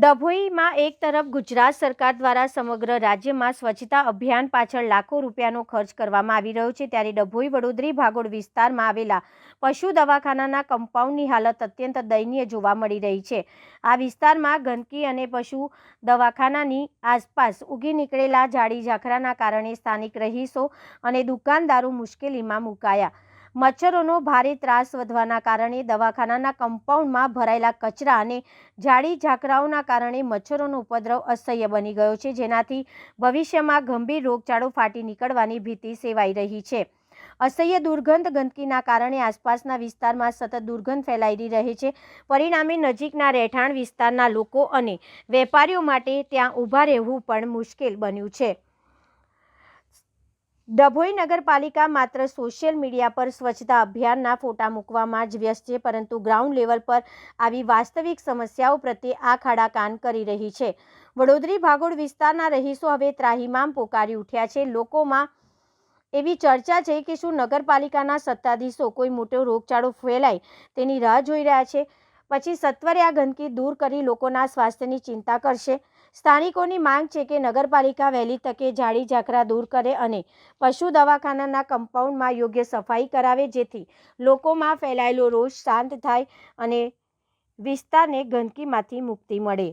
ડભોઈમાં એક તરફ ગુજરાત સરકાર દ્વારા સમગ્ર રાજ્યમાં સ્વચ્છતા અભિયાન પાછળ લાખો રૂપિયાનો ખર્ચ કરવામાં આવી રહ્યો છે, ત્યારે ડભોઈ વડોદરી ભાગોળ વિસ્તારમાં આવેલા પશુ દવાખાનાના કમ્પાઉન્ડની હાલત અત્યંત દયનીય જોવા મળી રહી છે। આ વિસ્તારમાં ગંદકી અને પશુ દવાખાનાની આસપાસ ઉગી નીકળેલા ઝાડી ઝાખરાના કારણે સ્થાનિક રહીશો અને દુકાનદારો મુશ્કેલીમાં મુકાયા। મચ્છરોનો ભારે ત્રાસ વધવાના કારણે દવાખાનાના કમ્પાઉન્ડમાં ભરાયેલા કચરા અને ઝાડી ઝાકરાઓના કારણે મચ્છરોનો ઉપદ્રવ અસહ્ય બની ગયો છે, જેનાથી ભવિષ્યમાં ગંભીર રોગચાળો ફાટી નીકળવાની ભીતિ સેવાઈ રહી છે। અસહ્ય દુર્ગંધ ગંદકીના કારણે આસપાસના વિસ્તારમાં સતત દુર્ગંધ ફેલાઈ રહી છે। પરિણામે નજીકના રહેઠાણ વિસ્તારના લોકો અને વેપારીઓ માટે ત્યાં ઊભા રહેવું પણ મુશ્કેલ બન્યું છે। ડભોઈ નગરપાલિકા માત્ર સોશિયલ મીડિયા પર સ્વચ્છતા અભિયાનના ફોટા મૂકવામાં જ વ્યસ્ત છે, પરંતુ ગ્રાઉન્ડ લેવલ પર આવી વાસ્તવિક સમસ્યાઓ પ્રત્યે આંખ આડા કાન કરી રહી છે। વડોદરી ભાગોળ વિસ્તારના રહીશો હવે ત્રાહિમામ પોકારી ઉઠ્યા છે। લોકોમાં એવી ચર્ચા છે કે શું નગરપાલિકાના સત્તાધીશો કોઈ મોટો રોગચાળો ફેલાય તેની રાહ જોઈ રહ્યા છે, પછી સત્વરે આ ગંદકી દૂર કરી લોકોના સ્વાસ્થ્યની ચિંતા કરશે। સ્થાનિકોની માંગ છે કે નગરપાલિકા વહેલી તકે ઝાડી ઝાકરા દૂર કરે અને પશુ દવાખાનાના કમ્પાઉન્ડમાં યોગ્ય સફાઈ કરાવે, જેથી લોકોમાં ફેલાયેલો રોષ શાંત થાય અને વિસ્તારને ગંદકીમાંથી મુક્તિ મળે।